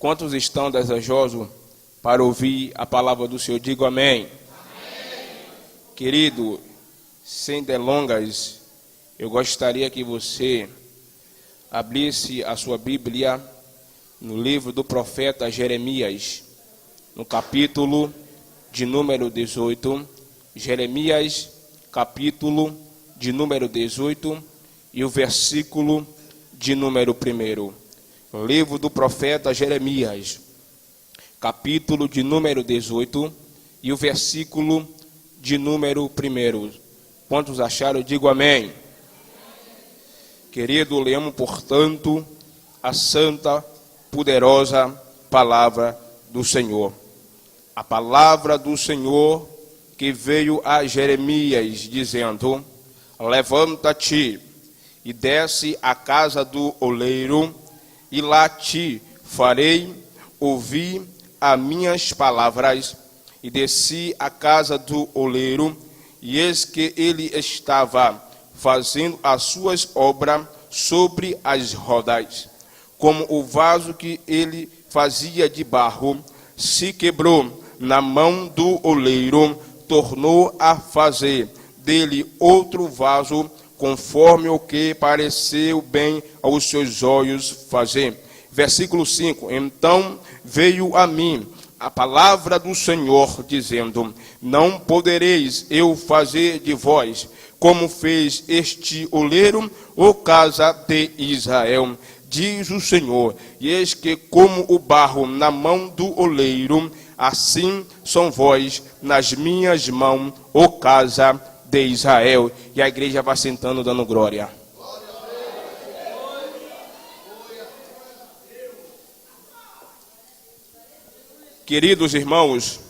Quantos estão desejosos para ouvir a palavra do Senhor? Digo amém. Querido, sem delongas, eu gostaria que você abrisse a sua Bíblia no livro do profeta Jeremias, no capítulo de número 18. Jeremias, capítulo de número 18 e o versículo de número 1. Livro do profeta Jeremias, capítulo de número 18 e o versículo de número 1. Quantos acharam? Eu digo amém. Querido, leamos, portanto, a santa, poderosa palavra do Senhor. A palavra do Senhor que veio a Jeremias, dizendo: levanta-te e desce à casa do oleiro, e lá te farei ouvir as minhas palavras. E desci à casa do oleiro, e eis que ele estava fazendo as suas obras sobre as rodas. Como o vaso que ele fazia de barro se quebrou na mão do oleiro, tornou a fazer dele outro vaso, conforme o que pareceu bem aos seus olhos fazer. Versículo 5. Então veio a mim a palavra do Senhor, dizendo: não podereis eu fazer de vós como fez este oleiro, ó casa de Israel, diz o Senhor. E eis que como o barro na mão do oleiro, assim são vós nas minhas mãos, ó casa de Israel. E a igreja vai sentando, dando glória. Queridos irmãos,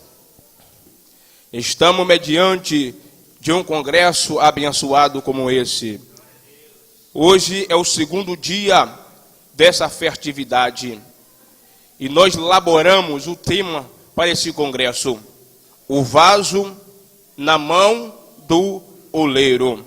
estamos mediante de um congresso abençoado como esse. Hoje é o segundo dia dessa festividade e nós elaboramos o tema para esse congresso: o vaso na mão do oleiro.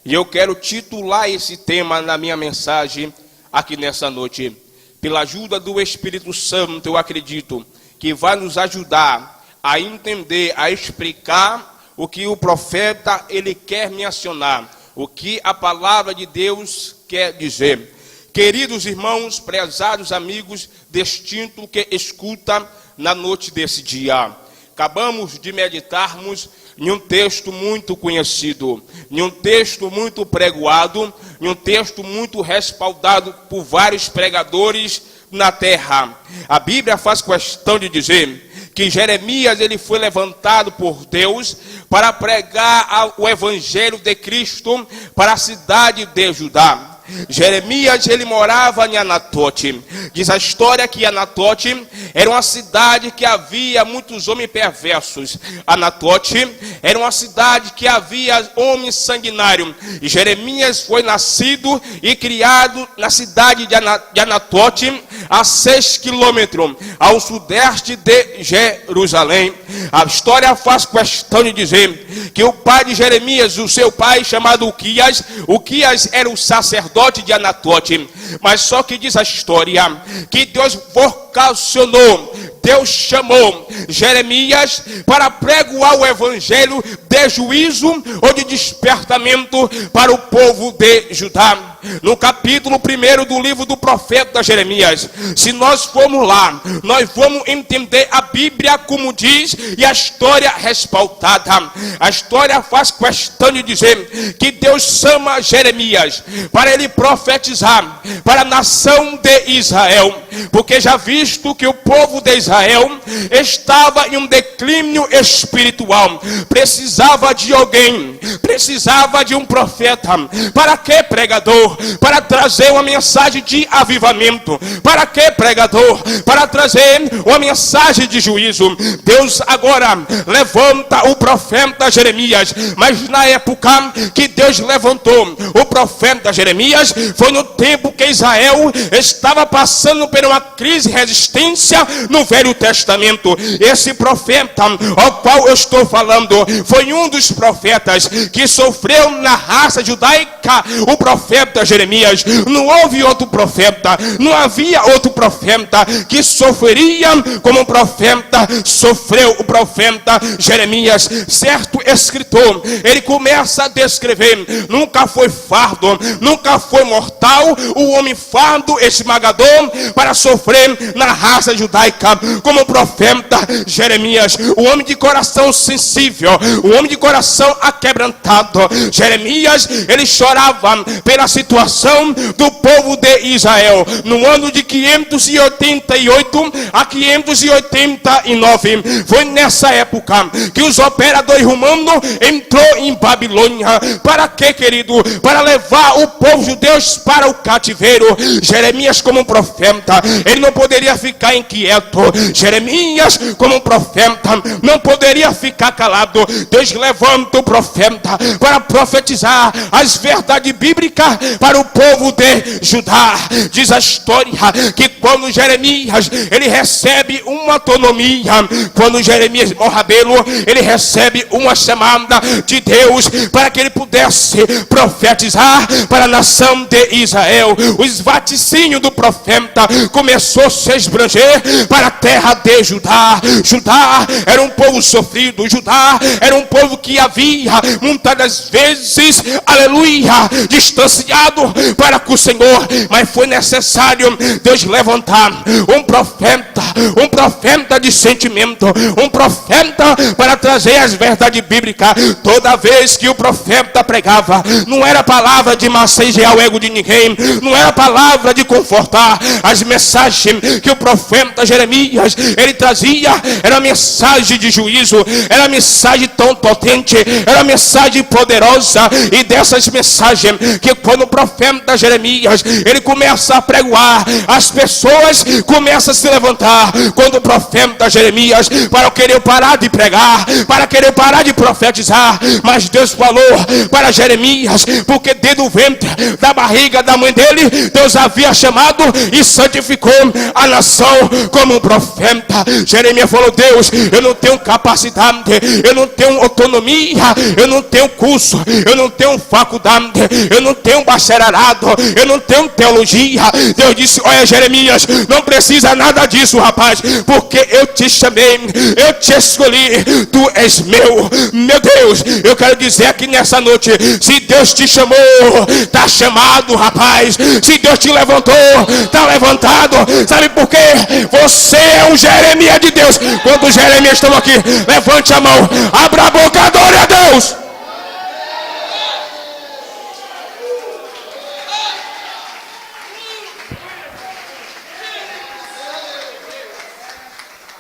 E eu quero titular esse tema na minha mensagem aqui nessa noite. Pela ajuda do Espírito Santo, eu acredito que vai nos ajudar a entender, a explicar o que o profeta ele quer mencionar, o que a palavra de Deus quer dizer. Queridos irmãos, prezados amigos distintos que escuta na noite desse dia, acabamos de meditarmos em um texto muito conhecido, em um texto muito pregoado, em um texto muito respaldado por vários pregadores na terra. A Bíblia faz questão de dizer que Jeremias ele foi levantado por Deus para pregar o evangelho de Cristo para a cidade de Judá. Jeremias ele morava em Anatote. Diz a história que Anatote era uma cidade que havia muitos homens perversos. Anatote era uma cidade que havia homens sanguinários. E Jeremias foi nascido e criado na cidade de Anatote, a 6 quilômetros ao sudeste de Jerusalém. A história faz questão de dizer que o pai de Jeremias, o seu pai chamado Uquias era o sacerdote de Anatote. Mas só que diz a história que Deus vocacionou, Deus chamou Jeremias para pregoar o evangelho de juízo ou de despertamento para o povo de Judá. No capítulo 1 do livro do profeta Jeremias, se nós formos lá, nós vamos entender a Bíblia como diz e a história respaldada. A história faz questão de dizer que Deus chama Jeremias para ele profetizar para a nação de Israel, porque já visto que o povo de Israel estava em um declínio espiritual, precisava de alguém, precisava de um profeta. Para que, pregador? Para trazer uma mensagem de avivamento. Para que, pregador? Para trazer uma mensagem de juízo. Deus agora levanta o profeta Jeremias, mas na época que Deus levantou o profeta Jeremias foi no tempo que Israel estava passando por uma crise de resistência no Velho Testamento. Esse profeta ao qual eu estou falando foi um dos profetas que sofreu na raça judaica, o profeta profeta Jeremias. Não houve outro profeta, não havia outro profeta que sofreria como um profeta sofreu o profeta Jeremias. Certo escritor, ele começa a descrever: nunca foi fardo, nunca foi mortal o homem fardo esmagador para sofrer na raça judaica como o profeta Jeremias. O homem de coração sensível, o homem de coração aquebrantado. Jeremias, ele chorava pela situação do povo de Israel. No ano de 588 a 589, foi nessa época que os operadores romanos entrou em Babilônia. Para quê, querido? Para levar o povo judeu para o cativeiro. Jeremias, como um profeta, ele não poderia ficar inquieto. Jeremias, como um profeta, não poderia ficar calado. Deus levanta o profeta para profetizar as verdades bíblicas para o povo de Judá. Diz a história que quando Jeremias, ele recebe uma autonomia, quando Jeremias Morrabelo, ele recebe uma chamada de Deus para que ele pudesse profetizar para a nação de Israel. Os vaticínios do profeta começou a se esbranger para a terra de Judá. Judá era um povo sofrido, Judá era um povo que havia muitas das vezes, aleluia, distanciado para com o Senhor, mas foi necessário Deus levantar um profeta de sentimento, um profeta para trazer as verdades bíblicas. Toda vez que o profeta pregava, não era palavra de massagear o ego de ninguém, não era palavra de confortar. As mensagens que o profeta Jeremias, ele trazia, era mensagem de juízo, era mensagem tão potente, era mensagem poderosa. E dessas mensagens, que quando o profeta Jeremias, ele começa a pregoar, as pessoas começam a se levantar. Quando o profeta Jeremias, para querer parar de pregar, para querer parar de profetizar, mas Deus falou para Jeremias, porque dentro do ventre da barriga da mãe dele, Deus havia chamado e santificou a nação como um profeta. Jeremias falou: Deus, eu não tenho capacidade, eu não tenho autonomia, eu não tenho curso, eu não tenho faculdade, eu não tenho bacharelado, eu não tenho teologia. Deus disse: olha, Jeremias, não precisa nada disso, rapaz, porque eu te chamei, eu te escolhi, tu és meu. Meu Deus, eu quero dizer aqui nessa noite, se Deus te chamou, está chamado, rapaz. Se Deus te levantou, está levantado. Sabe por quê? Você é um Jeremias de Deus. Quando os Jeremias estão aqui, levante a mão, abra a boca, adore a Deus.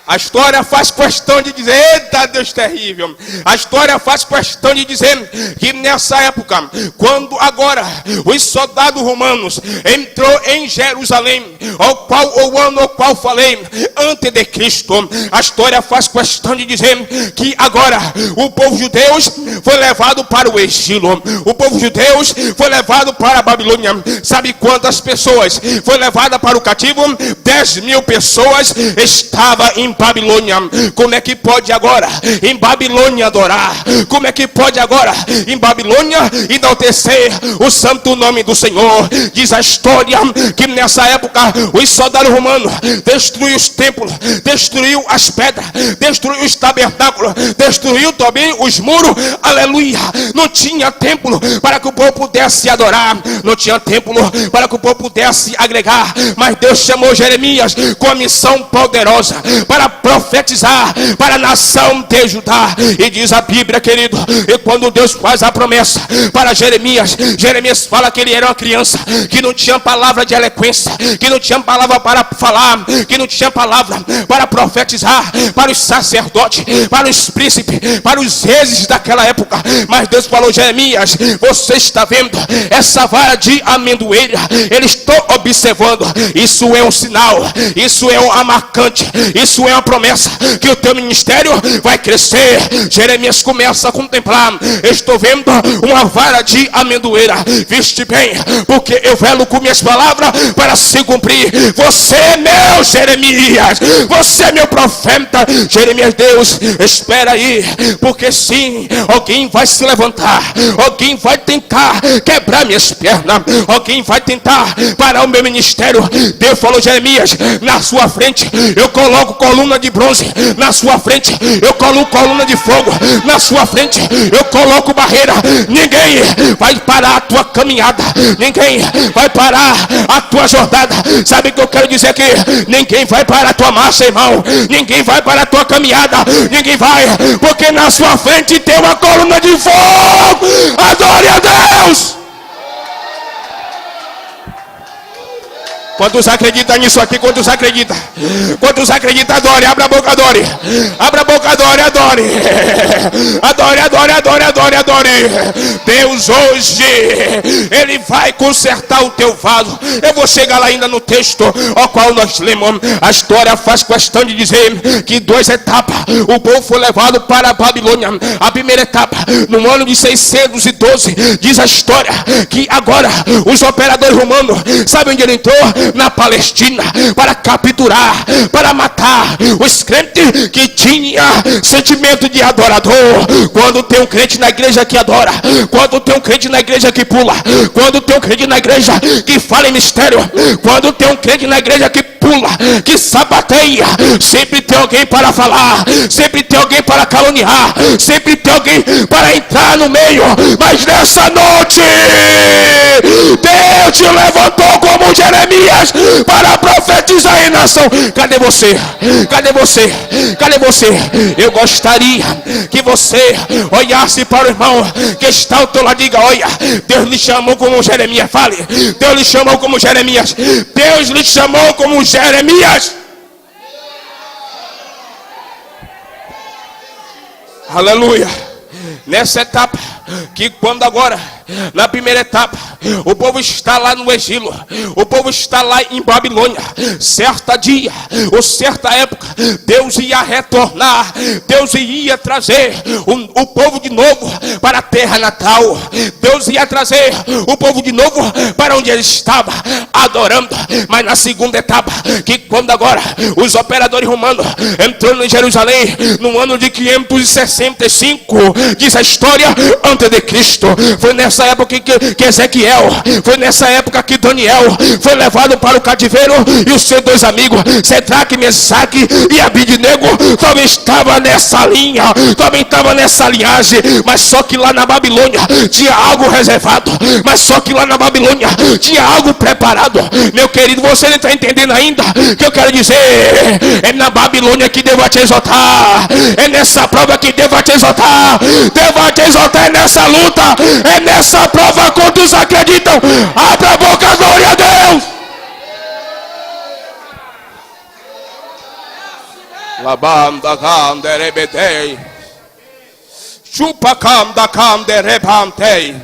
A história faz questão de dizer: eita Deus terrível. A história faz questão de dizer que nessa época, quando agora os soldados romanos entrou em Jerusalém, o ano ao qual falei, antes de Cristo, a história faz questão de dizer que agora o povo judeu foi levado para o exílio. O povo judeu foi levado para a Babilônia. Sabe quantas pessoas foi levada para o cativo? 10.000 pessoas estavam em Babilônia. Como é que pode agora em Babilônia adorar? Como é que pode agora em Babilônia enaltecer o santo nome do Senhor? Diz a história que nessa época os soldados romanos destruiu os templos, destruiu as pedras, destruiu os tabernáculos, destruiu também os muros. Aleluia! Não tinha templo para que o povo pudesse adorar, não tinha templo para que o povo pudesse agregar, mas Deus chamou Jeremias com a missão poderosa para profetizar para a nação de Judá. E diz a Bíblia, querido, e quando Deus faz a promessa para Jeremias, Jeremias fala que ele era uma criança que não tinha palavra de eloquência, que não tinha palavra para falar, que não tinha palavra para profetizar para os sacerdotes, para os príncipes, para os reis daquela época. Mas Deus falou: Jeremias, você está vendo essa vara de amendoeira? Eles estão observando. Isso é um sinal, isso é uma marcante, isso é uma promessa que o teu ministério vai crescer. Jeremias começa a contemplar: estou vendo uma vara de amendoeira. Viste bem, porque eu velo com minhas palavras para se cumprir. cumprir. Você é meu Jeremias, você é meu profeta. Jeremias, Deus, espera aí, porque sim, alguém vai se levantar, alguém vai tentar quebrar minhas pernas, alguém vai tentar parar o meu ministério. Deus falou: Jeremias, na sua frente eu coloco coluna de bronze, na sua frente eu coloco coluna de fogo, na sua frente eu coloco barreira. Ninguém vai parar a tua caminhada, ninguém vai parar a tua jornada. Sabe o que eu quero dizer aqui? Ninguém vai parar a tua marcha, irmão, ninguém vai parar a tua caminhada, ninguém vai, porque na sua frente tem uma coluna de fogo. Adore a Deus. Quantos acreditam nisso aqui? Quantos acreditam? Quantos acreditam? Adore, abra a boca, adore. Abra a boca, adore, adore. Adore, adore, adore, adore, adore. Deus hoje, Ele vai consertar o teu vaso. Eu vou chegar lá ainda no texto ao qual nós lemos. A história faz questão de dizer que 2 etapas. O povo foi levado para a Babilônia. A primeira etapa, no ano de 612, diz a história que agora os operadores romanos, sabe onde ele entrou? Na Palestina, para capturar, para matar os crentes que tinham sentimento de adorador. Quando tem um crente na igreja que adora, quando tem um crente na igreja que pula, quando tem um crente na igreja que fala em mistério, quando tem um crente na igreja que pula, que sapateia, sempre tem alguém para falar, sempre tem alguém para caluniar, sempre tem alguém para entrar no meio. Mas nessa noite Deus te levantou como Jeremias para profetizar em nação. Cadê você? Cadê você? Cadê você? Eu gostaria que você olhasse para o irmão que está ao teu lado e diga: olha, Deus lhe chamou como Jeremias. Fale: Deus lhe chamou como Jeremias. Deus lhe chamou como Jeremias. Aleluia. Nessa etapa, que quando agora, na primeira etapa, o povo está lá no exílio, o povo está lá em Babilônia. Certa dia, ou certa época, Deus ia retornar, Deus ia trazer o povo de novo para a terra natal. Deus ia trazer o povo de novo para onde ele estava adorando. Mas na segunda etapa, que quando agora os operadores romanos entrando em Jerusalém no ano de 565, diz a história, antes de Cristo. Foi nessa época que Ezequiel, foi nessa época que Daniel foi levado para o cativeiro, e os seus 2 amigos, Sedraque, Mesaque e Abidnego, também estava nessa linha, também estava nessa linhagem. Mas só que lá na Babilônia tinha algo reservado, mas só que lá na Babilônia tinha algo preparado. Meu querido, você não está entendendo ainda o que eu quero dizer? É na Babilônia que Deus vai te exaltar, é nessa prova que Deus vai te exaltar. Deus vai te exaltar, é nessa luta, é nessa prova. Quantos acreditam? Abra a boca, glória a Deus. Labanda canderebetei, chupa canda canderebantei.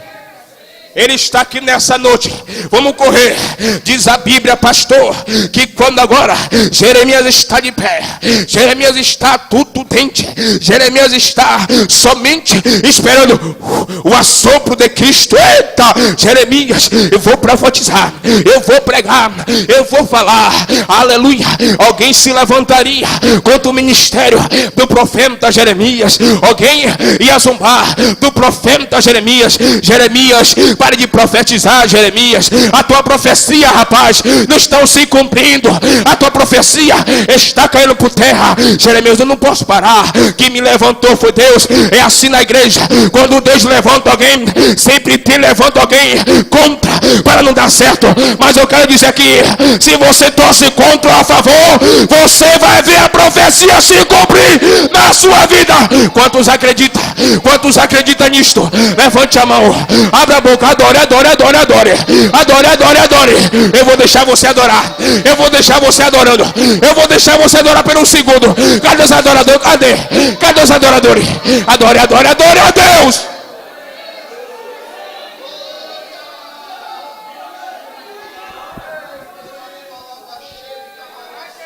Ele está aqui nessa noite. Vamos correr. Diz a Bíblia, pastor, que quando agora Jeremias está de pé, Jeremias está tudo dente, Jeremias está somente esperando o assopro de Cristo. Eita, Jeremias, eu vou profetizar, eu vou pregar, eu vou falar. Aleluia. Alguém se levantaria contra o ministério do profeta Jeremias. Alguém ia zombar do profeta Jeremias. Jeremias, pare de profetizar, Jeremias. A tua profecia, rapaz, não está se cumprindo. A tua profecia está caindo por terra. Jeremias, eu não posso parar. Quem me levantou foi Deus. É assim na igreja. Quando Deus levanta alguém, sempre tem levanta alguém contra, para não dar certo. Mas eu quero dizer aqui, se você torce contra ou a favor, você vai ver a profecia se cumprir na sua vida. Quantos acreditam? Quantos acreditam nisto? Levante a mão, abra a boca. Adore, adore, adore, adore. Adore, adore, adore. Eu vou deixar você adorar. Eu vou deixar você adorando. Eu vou deixar você adorar por um segundo. Cadê os adoradores? Cadê? Cadê os adoradores? Adore, adore, adore a Deus.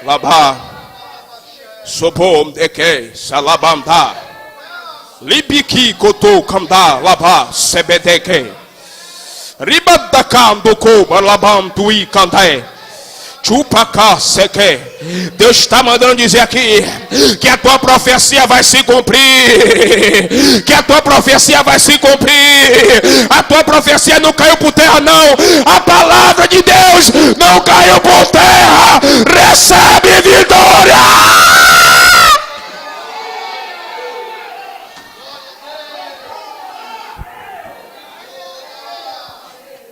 Labá, sobom de que salabanda, libiki koto kamda labá sebedeke. Ribadakam doko balabam tui kantai. Deus está mandando dizer aqui que a tua profecia vai se cumprir. Que a tua profecia vai se cumprir. A tua profecia não caiu por terra, não. A palavra de Deus não caiu por terra. Recebe vitória.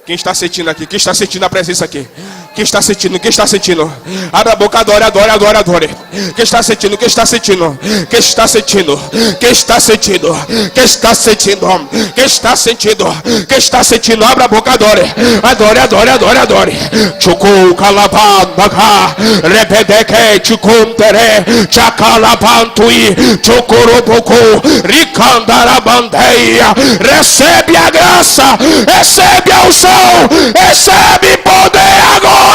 Quem está sentindo aqui? Quem está sentindo a presença aqui? Quem está sentindo? Quem está sentindo? Abra a boca, adore, adore, adore, adore. Quem está sentindo? Quem está sentindo? Quem está sentindo? Quem está sentindo? Quem está sentindo? Quem está sentindo? Quem está sentindo? Abra a boca, adore. Adore, adore, adore, adore. Chucu, calabanda, rebedeque, chucuntere, chacalabantui, chucurubucu, ricandarabandeia. Recebe a graça, recebe a unção. Recebe poder agora.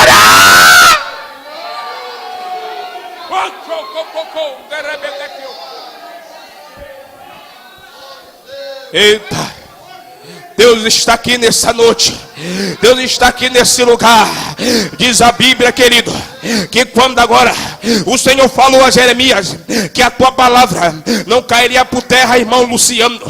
Eita, Deus está aqui nessa noite. Deus está aqui nesse lugar. Diz a Bíblia, querido, que quando agora o Senhor falou a Jeremias que a tua palavra não cairia por terra, irmão Luciano,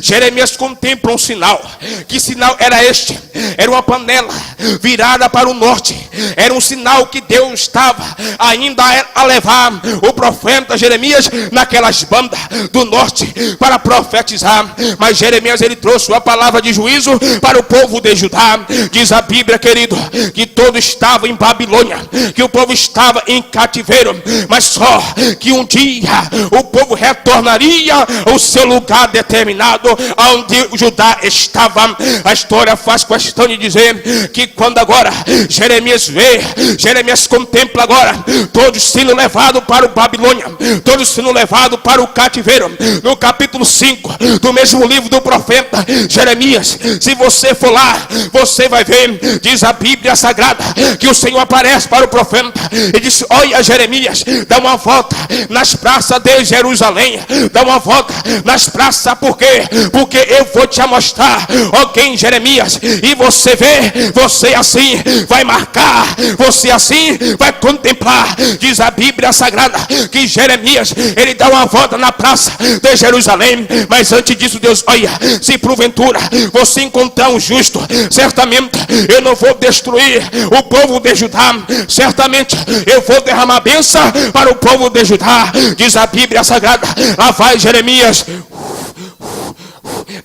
Jeremias contempla um sinal. Que sinal era este? Era uma panela virada para o norte. Era um sinal que Deus estava ainda a levar o profeta Jeremias naquelas bandas do norte para profetizar. Mas Jeremias, ele trouxe uma palavra de juízo para o povo de Judá. Diz a Bíblia, querido, que todo estava em Babilônia, que o povo estava em cativeiro, mas só que um dia o povo retornaria ao seu lugar determinado, onde Judá estava. A história faz questão de dizer que quando agora Jeremias vê, Jeremias contempla agora todos sendo levados para o Babilônia, todos sendo levados para o cativeiro. No capítulo 5 do mesmo livro do profeta Jeremias, se você for lá, você vai ver, diz a Bíblia Sagrada, que o Senhor aparece para o profeta e diz: olha, Jeremias, dá uma volta nas praças de Jerusalém, dá uma volta nas praças. Por quê? Porque eu vou te mostrar alguém, Jeremias, e você vê, você assim vai marcar, você assim vai contemplar. Diz a Bíblia Sagrada que Jeremias, ele dá uma volta na praça de Jerusalém, mas antes disso, Deus, olha, se porventura você encontrar um justo, certamente eu não vou destruir o povo de Judá, certamente eu vou derramar bênção para o povo de Judá. Diz a Bíblia Sagrada, lá vai Jeremias,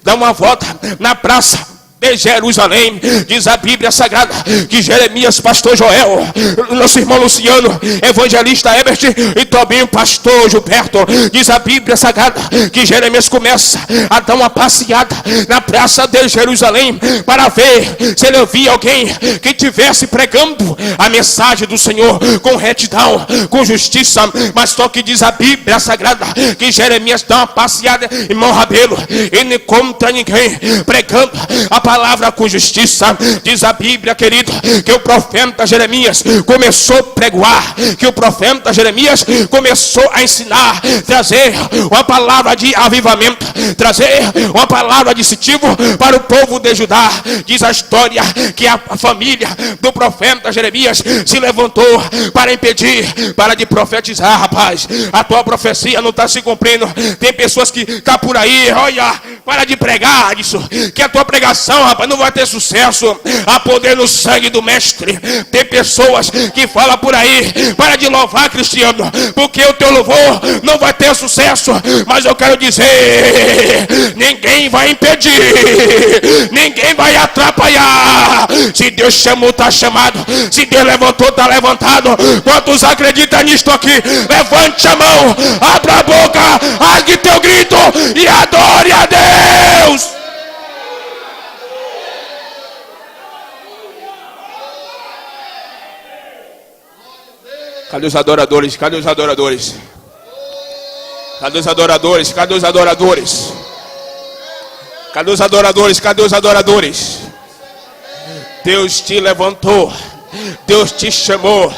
dá uma volta na praça de Jerusalém. Diz a Bíblia Sagrada que Jeremias, pastor Joel, nosso irmão Luciano, evangelista Herbert e também o pastor Gilberto, diz a Bíblia Sagrada que Jeremias começa a dar uma passeada na praça de Jerusalém para ver se ele ouvia alguém que tivesse pregando a mensagem do Senhor com retidão, com justiça. Mas só que diz a Bíblia Sagrada que Jeremias dá uma passeada, irmão Rabelo, e não encontra ninguém pregando a palavra com justiça. Diz a Bíblia, querido, que o profeta Jeremias começou a pregoar, que o profeta Jeremias começou a ensinar, trazer uma palavra de avivamento, trazer uma palavra de incentivo para o povo de Judá. Diz a história que a família do profeta Jeremias se levantou para impedir, para de profetizar. Rapaz, a tua profecia não está se cumprindo. Tem pessoas que estão por aí, olha, para de pregar isso, que a tua pregação, rapaz, não vai ter sucesso. Há poder no sangue do mestre. Tem pessoas que falam por aí, para de louvar, Cristiano, porque o teu louvor não vai ter sucesso. Mas eu quero dizer, ninguém vai impedir, ninguém vai atrapalhar. Se Deus chamou, está chamado. Se Deus levantou, está levantado. Quantos acreditam nisto aqui? Levante a mão, abra a boca, rasgue teu grito e adore a Deus. Cadê os adoradores? Cadê os adoradores? Cadê os adoradores? Cadê os adoradores? Cadê os adoradores? Cadê os adoradores? Deus te levantou Deus te chamou,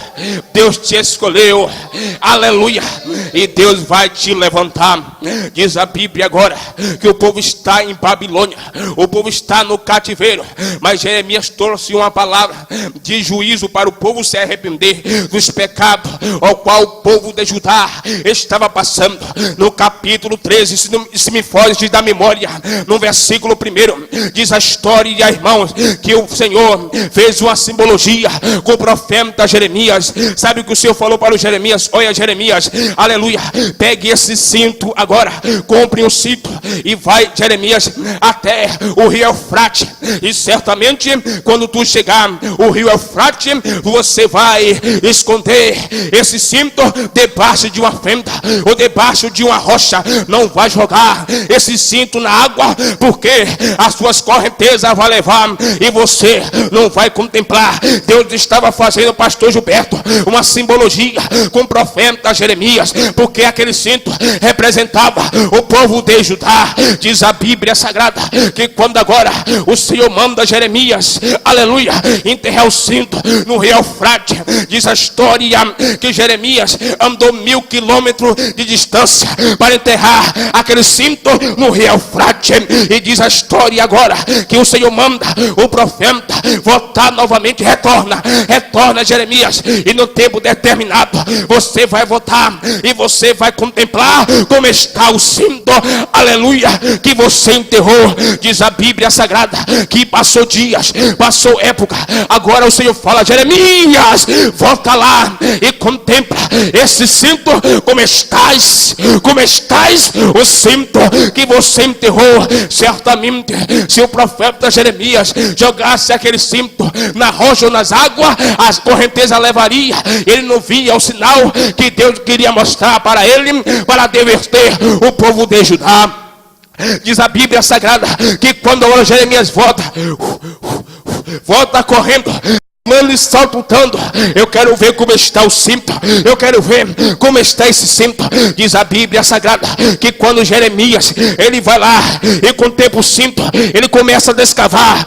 Deus te escolheu, aleluia, e Deus vai te levantar. Diz a Bíblia agora que o povo está em Babilônia, o povo está no cativeiro, mas Jeremias trouxe uma palavra de juízo para o povo se arrepender dos pecados ao qual o povo de Judá estava passando. No capítulo 13, se me foge da memória, no versículo 1, diz a história, irmãos, que o Senhor fez uma simbologia com o profeta Jeremias. Sabe o que o Senhor falou para o Jeremias? Olha, Jeremias, aleluia, pegue esse cinto agora, compre um cinto e vai, Jeremias, até o rio Eufrate, e certamente quando tu chegar o rio Eufrate, você vai esconder esse cinto debaixo de uma fenda ou debaixo de uma rocha. Não vai jogar esse cinto na água, porque as suas correntezas vai levar e você não vai contemplar. Deus estava fazendo, pastor Gilberto, uma simbologia com o profeta Jeremias, porque aquele cinto representava o povo de Judá. Diz a Bíblia Sagrada que quando agora o Senhor manda Jeremias, aleluia, enterrar o cinto no rio Eufrate, diz a história que Jeremias andou 1000 quilômetros de distância para enterrar aquele cinto no rio Eufrate. E diz a história agora que o Senhor manda o profeta voltar novamente. Retorna, Jeremias, e no tempo determinado você vai voltar e você vai contemplar como está o cinto, aleluia, que você enterrou. Diz a Bíblia Sagrada que passou dias, passou época, agora o Senhor fala: Jeremias, volta lá e contempla esse cinto, como estás, o cinto que você enterrou. Certamente, se o profeta Jeremias jogasse aquele cinto na rocha ou nas águas, as correntezas levaria. Ele não via o sinal que Deus queria mostrar para ele, para divertir o povo de Judá. Diz a Bíblia Sagrada que quando Jeremias volta correndo, mano, saltando, eu quero ver como está o cinto, eu quero ver como está esse cinto. Diz a Bíblia Sagrada que quando Jeremias, ele vai lá e contempla o cinto, ele começa a descavar,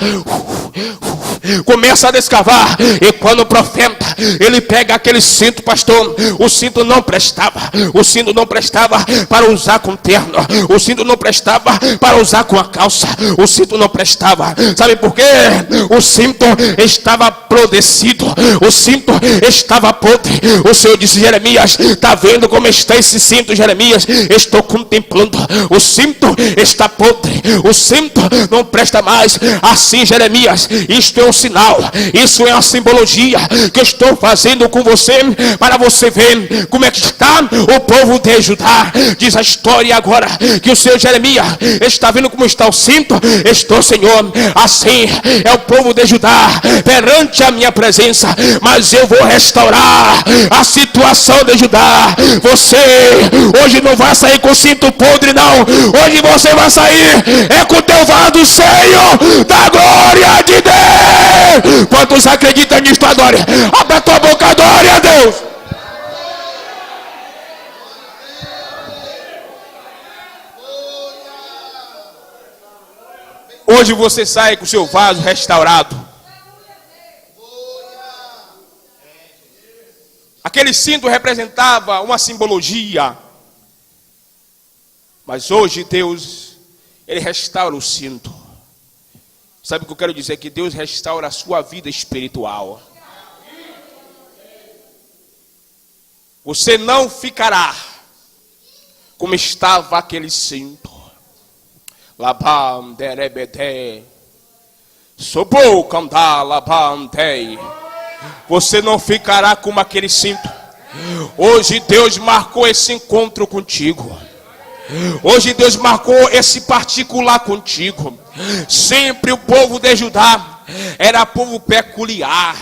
e quando o profeta, ele pega aquele cinto, pastor, o cinto não prestava para usar com terno, o cinto não prestava para usar com a calça, o cinto não prestava, sabe por quê? O cinto estava apodrecido, o cinto estava podre. O Senhor disse: Jeremias, está vendo como está esse cinto, Jeremias? Estou contemplando, o cinto está podre, o cinto não presta mais. Assim, Jeremias, isto é um sinal, isso é uma simbologia que eu estou fazendo com você, para você ver como é que está o povo de Judá. Diz a história agora que o Senhor Jeremias está vendo como está o cinto. Estou, Senhor, assim é o povo de Judá perante a minha presença, mas eu vou restaurar a situação de Judá. Você hoje não vai sair com cinto podre, não. Hoje você vai sair com o teu vaso cheio da glória de Deus. Quantos acreditam nisto? Adore. Abre a tua boca, adore a Deus. Hoje você sai com o seu vaso restaurado. Aquele cinto representava uma simbologia, mas hoje Deus, Ele restaura o cinto. Sabe o que eu quero dizer? Que Deus restaura a sua vida espiritual. Você não ficará como estava aquele cinto. Labam derebete, sobou candá labam tei. Você não ficará como aquele cinto. Hoje Deus marcou esse encontro contigo. Hoje Deus marcou esse particular contigo. Sempre o povo de Judá era povo peculiar.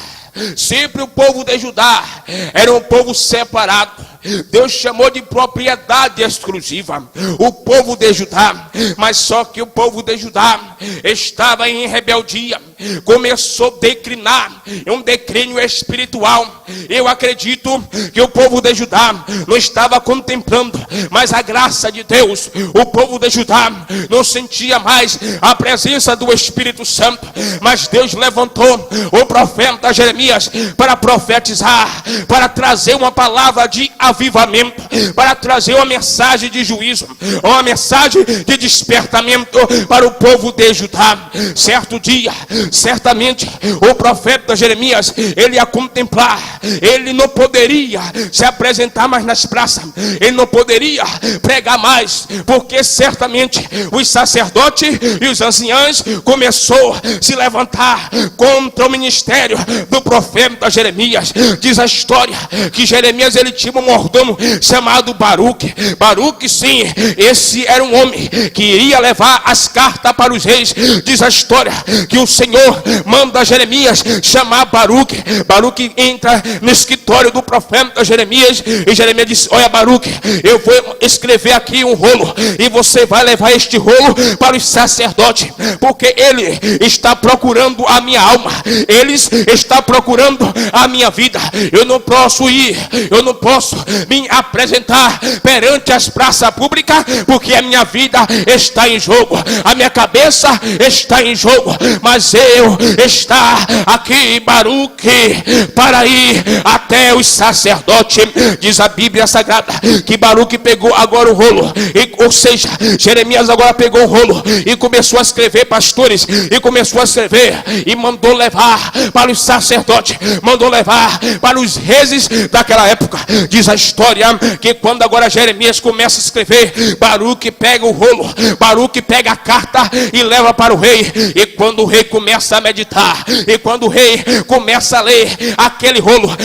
Sempre o povo de Judá era um povo separado. Deus chamou de propriedade exclusiva o povo de Judá, mas só que o povo de Judá estava em rebeldia, começou a declinar, um declínio espiritual. Eu acredito que o povo de Judá não estava contemplando mais a graça de Deus. O povo de Judá não sentia mais a presença do Espírito Santo, mas Deus levantou o profeta Jeremias para profetizar, para trazer uma palavra de avivamento, para trazer uma mensagem de juízo, uma mensagem de despertamento para o povo de Judá. Certo dia, certamente o profeta Jeremias, ele ia contemplar, ele não poderia se apresentar mais nas praças, ele não poderia pregar mais, porque certamente os sacerdotes e os anciãos começou a se levantar contra o ministério do profeta Jeremias. Diz a história que Jeremias, ele tinha um mordomo chamado Baruque. Baruque, sim, esse era um homem que iria levar as cartas para os reis. Diz a história que o Senhor manda Jeremias chamar Baruque. Baruque entra no escritório do profeta Jeremias e Jeremias diz: olha, Baruque, eu vou escrever aqui um rolo e você vai levar este rolo para os sacerdotes, porque ele está procurando a minha alma, eles estão procurando a minha vida. Eu não posso ir, eu não posso me apresentar perante as praças públicas, porque a minha vida está em jogo, a minha cabeça está em jogo, mas eu está aqui, Baruque, para ir até os sacerdotes. Diz a Bíblia Sagrada que Baruque pegou agora o rolo, ou seja, Jeremias agora pegou o rolo e começou a escrever, pastores, e começou a escrever e mandou levar para os sacerdotes, mandou levar para os reis daquela época. Diz a história que quando agora Jeremias começa a escrever, Baruque pega o rolo, Baruque pega a carta e leva para o rei. E quando o rei começa a meditar, e quando o rei começa a ler aquele rolo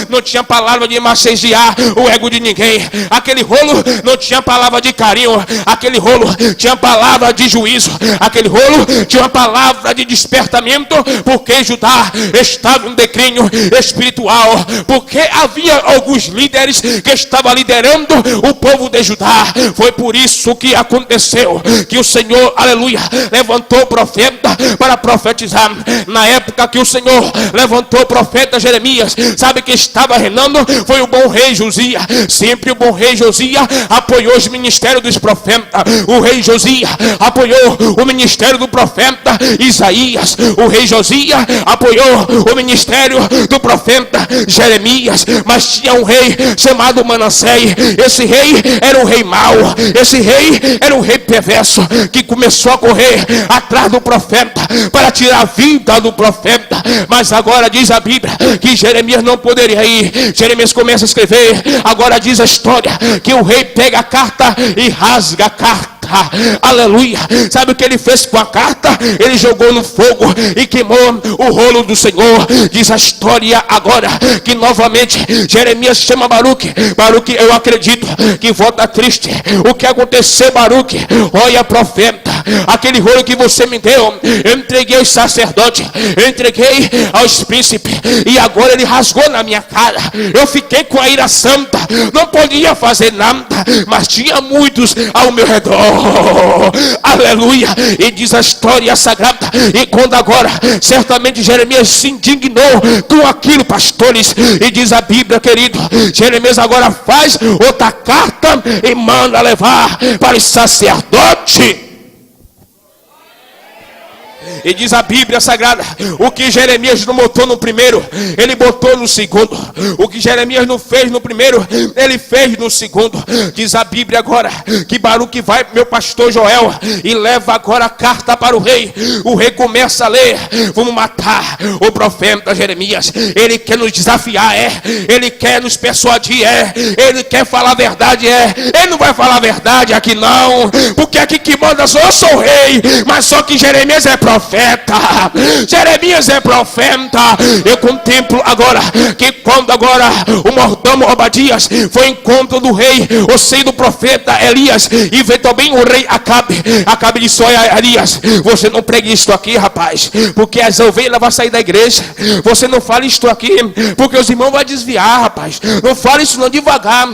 não tinha palavra de massagear o ego de ninguém, aquele rolo não tinha palavra de carinho, aquele rolo tinha palavra de juízo, aquele rolo tinha uma palavra de despertamento, porque Judá estava em declínio espiritual, porque havia alguns líderes que estavam liderando o povo de Judá. Foi por isso que aconteceu que o Senhor, aleluia, levantou o profeta para profetizar. Na época que o Senhor levantou o profeta Jeremias, sabe que estava reinando? Foi o bom rei Josias. Sempre o bom rei Josias apoiou os ministérios dos profetas. O rei Josias apoiou o ministério do profeta Isaías. O rei Josias apoiou o ministério do profeta Jeremias. Mas tinha um rei chamado Manassés. Esse rei era um rei mau, esse rei era um rei perverso, que começou a correr atrás do profeta para tirar a vida do profeta. Mas agora diz a Bíblia que Jeremias não poderia ir. Jeremias começa a escrever. Agora diz a história que o rei pega a carta e rasga a carta. Aleluia. Sabe o que ele fez com a carta? Ele jogou no fogo e queimou o rolo do Senhor. Diz a história agora que novamente Jeremias chama Baruque. Baruque, eu acredito que volta triste. O que aconteceu, Baruque? Olha, profeta, aquele rolo que você me deu, eu entreguei aos sacerdotes, eu entreguei aos príncipes, e agora ele rasgou na minha cara. Eu fiquei com a ira santa, não podia fazer nada, mas tinha muitos ao meu redor. Aleluia. E diz a história sagrada, e quando agora certamente Jeremias se indignou com aquilo, pastores, e diz a Bíblia, querido, Jeremias agora faz outra carta e manda levar para os sacerdotes. E diz a Bíblia Sagrada, o que Jeremias não botou no primeiro, ele botou no segundo. O que Jeremias não fez no primeiro, ele fez no segundo. Diz a Bíblia agora que Baruque vai, meu pastor Joel, e leva agora a carta para o rei. O rei começa a ler: vamos matar o profeta Jeremias. Ele quer nos desafiar, ele quer nos persuadir, ele quer falar a verdade, ele não vai falar a verdade aqui não, porque aqui que manda só eu sou o rei, mas só que Jeremias é profeta. Jeremias é profeta. Eu contemplo agora que quando agora o mordomo Obadias foi em encontro do rei, ou seja, do profeta Elias, e veio também o rei Acabe disse: olha, Elias, você não pregue isto aqui, rapaz, porque as ovelhas vão sair da igreja. Você não fala isto aqui, porque os irmãos vão desviar, rapaz. Não fala isso não, devagar.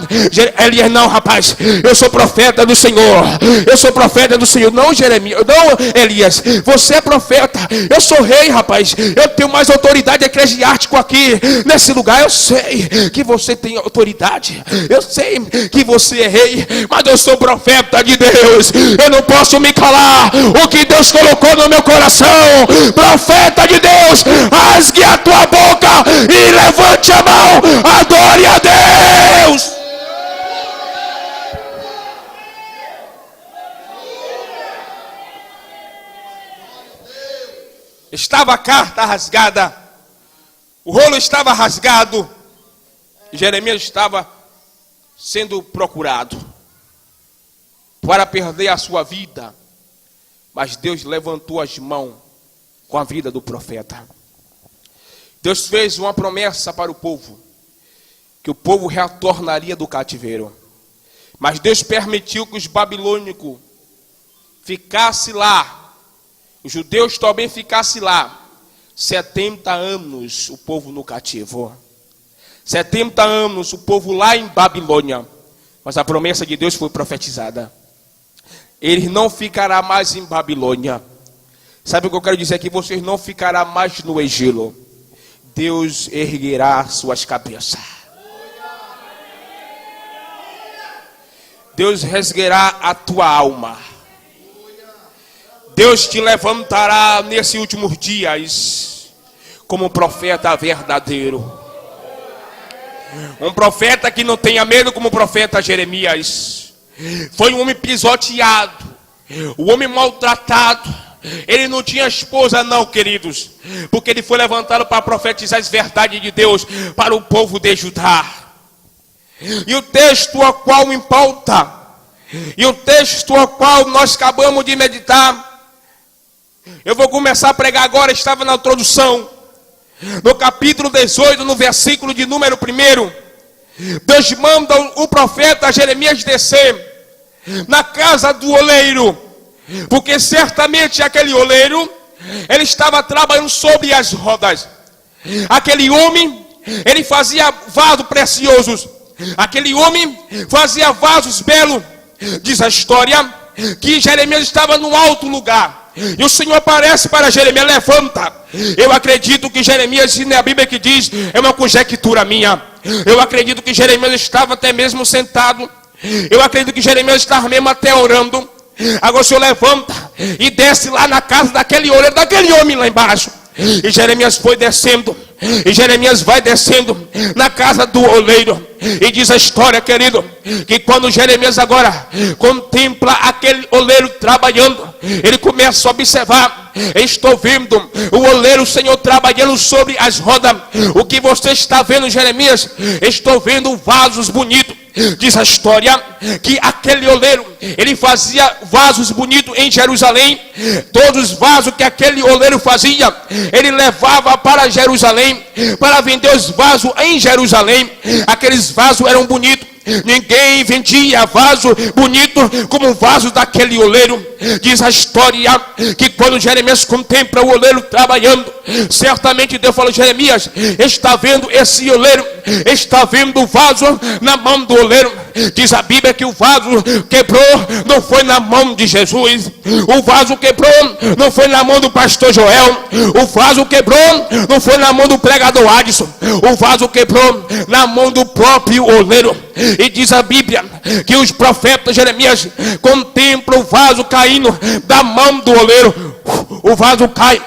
Elias: não, rapaz, eu sou profeta do Senhor, eu sou profeta do Senhor. Não, Jeremias, não, Elias, você é profeta, eu sou rei, rapaz. Eu tenho mais autoridade eclesiástica aqui nesse lugar. Eu sei que você tem autoridade, eu sei que você é rei, mas eu sou profeta de Deus. Eu não posso me calar. O que Deus colocou no meu coração, profeta de Deus, rasgue a tua boca e levante a mão, adore a Deus. Estava a carta rasgada, o rolo estava rasgado, e Jeremias estava sendo procurado para perder a sua vida, mas Deus levantou as mãos com a vida do profeta. Deus fez uma promessa para o povo, que o povo retornaria do cativeiro, mas Deus permitiu que os babilônicos ficassem lá. Os judeus também ficassem lá 70 anos, o povo no cativo. 70 anos, o povo lá em Babilônia. Mas a promessa de Deus foi profetizada. Ele não ficará mais em Babilônia. Sabe o que eu quero dizer aqui? Vocês não ficarão mais no exílio. Deus erguerá suas cabeças. Deus resguardará a tua alma. Deus te levantará nesses últimos dias como profeta verdadeiro. Um profeta que não tenha medo, como o profeta Jeremias. Foi um homem pisoteado, um homem maltratado. Ele não tinha esposa não, queridos, porque ele foi levantado para profetizar as verdades de Deus para o povo de Judá. E o texto ao qual me importa, e o texto ao qual nós acabamos de meditar, eu vou começar a pregar agora, estava na introdução. No capítulo 18, no versículo de número 1, Deus manda o profeta Jeremias descer na casa do oleiro, porque certamente aquele oleiro, ele estava trabalhando sobre as rodas. Aquele homem, ele fazia vasos preciosos. Aquele homem fazia vasos belos. Diz a história que Jeremias estava num alto lugar. E o Senhor aparece para Jeremias: levanta. Eu acredito que Jeremias, se não é a Bíblia que diz, é uma conjectura minha. Eu acredito que Jeremias estava até mesmo sentado. Eu acredito que Jeremias estava mesmo até orando. Agora o Senhor levanta e desce lá na casa daquele oleiro, daquele homem lá embaixo. E Jeremias foi descendo. E Jeremias vai descendo na casa do oleiro. E diz a história, querido, que quando Jeremias agora contempla aquele oleiro trabalhando, ele começa a observar: estou vendo o oleiro, o Senhor, trabalhando sobre as rodas. O que você está vendo, Jeremias? Estou vendo vasos bonitos. Diz a história que aquele oleiro, ele fazia vasos bonitos em Jerusalém. Todos os vasos que aquele oleiro fazia, ele levava para Jerusalém para vender os vasos em Jerusalém. Aqueles vasos eram bonitos. Ninguém vendia vaso bonito como o vaso daquele oleiro. Diz a história que quando Jeremias contempla o oleiro trabalhando, certamente Deus falou: Jeremias, está vendo esse oleiro? Está vendo o vaso na mão do oleiro? Diz a Bíblia que o vaso quebrou, não foi na mão de Jesus. O vaso quebrou, não foi na mão do pastor Joel. O vaso quebrou, não foi na mão do pregador Adson. O vaso quebrou na mão do próprio oleiro. E diz a Bíblia que os profetas Jeremias contemplam o vaso caindo da mão do oleiro. O vaso cai,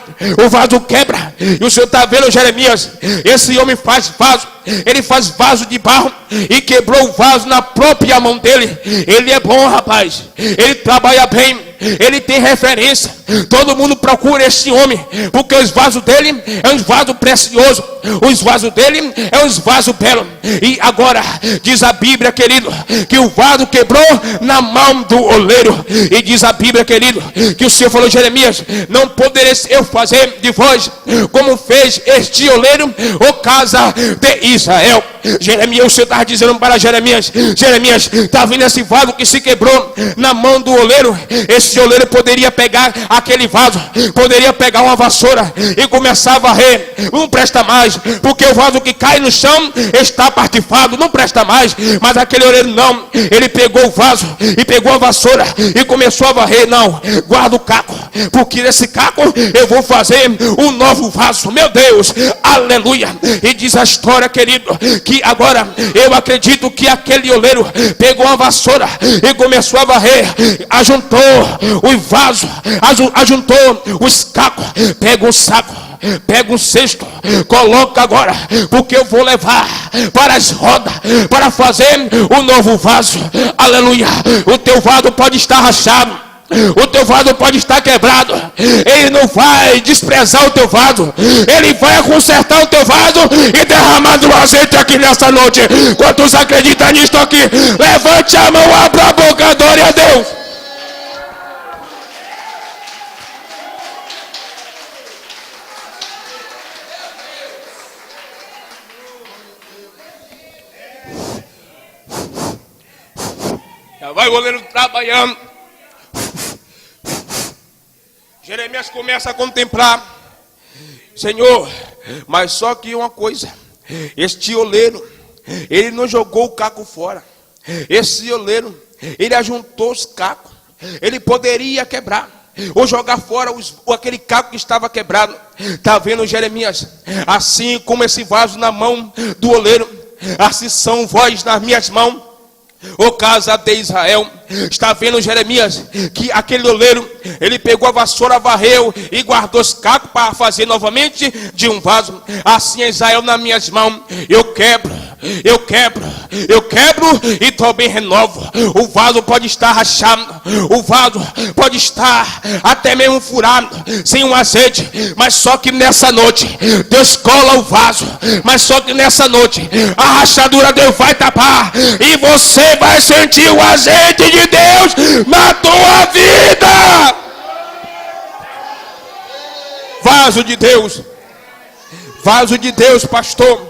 o vaso quebra. E o Senhor está vendo, Jeremias, esse homem faz vaso. Ele faz vaso de barro e quebrou o vaso na própria mão dele. Ele é bom, rapaz. Ele trabalha bem. Ele tem referência. Todo mundo procura esse homem, porque os vasos dele é um vaso precioso. Os vasos dele é um vaso belo. E agora diz a Bíblia, querido, que o vaso quebrou na mão do oleiro. E diz a Bíblia, querido, que o Senhor falou: Jeremias, não poderei eu fazer de vós como fez este oleiro, ô casa de Israel. Jeremias, o Senhor está dizendo para Jeremias: Jeremias, está vendo esse vaso que se quebrou na mão do oleiro? Esse esse oleiro poderia pegar aquele vaso, poderia pegar uma vassoura e começar a varrer. Não presta mais, porque o vaso que cai no chão está partifado, não presta mais. Mas aquele oleiro não, ele pegou o vaso e pegou a vassoura e começou a varrer. Não, guarda o caco, porque nesse caco eu vou fazer um novo vaso. Meu Deus, aleluia. E diz a história, querido, que agora eu acredito que aquele oleiro pegou uma vassoura e começou a varrer, ajuntou o vaso, ajuntou os cacos, pega um saco, pega um cesto, coloca agora, porque eu vou levar para as rodas, para fazer um novo vaso. Aleluia. O teu vaso pode estar rachado, o teu vaso pode estar quebrado. Ele não vai desprezar o teu vaso, ele vai consertar o teu vaso e derramar o azeite aqui nessa noite. Quantos acreditam nisto aqui? Levante a mão, abra a boca, adore a Deus. Já vai o goleiro trabalhando. Jeremias começa a contemplar. Senhor, mas só que uma coisa, este oleiro, ele não jogou o caco fora. Esse oleiro, ele ajuntou os cacos. Ele poderia quebrar ou jogar fora aquele caco que estava quebrado. Está vendo, Jeremias? Assim como esse vaso na mão do oleiro, assim são vós nas minhas mãos, ô casa de Israel. Está vendo, Jeremias, que aquele oleiro, ele pegou a vassoura, varreu e guardou os cacos para fazer novamente de um vaso. Assim é Israel nas minhas mãos. Eu quebro e também renovo. O vaso pode estar rachado, o vaso pode estar até mesmo furado, sem um azeite, mas só que nessa noite Deus cola o vaso. Mas só que nessa noite a rachadura Deus vai tapar e você vai sentir o azeite de Deus na tua vida. Vaso de Deus, pastor,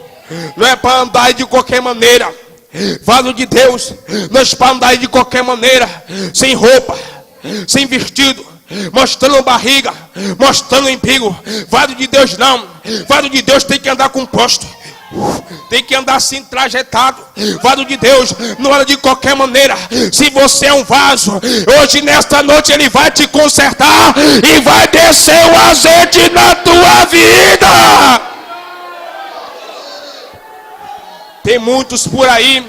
não é para andar de qualquer maneira. Vaso de Deus não é para andar de qualquer maneira, sem roupa, sem vestido, mostrando barriga, mostrando emprego. Vaso de Deus não. Vaso de Deus tem que andar com posto, tem que andar assim trajetado. Vaso de Deus não anda de qualquer maneira. Se você é um vaso, hoje nesta noite ele vai te consertar e vai descer o azeite na tua vida. Tem muitos por aí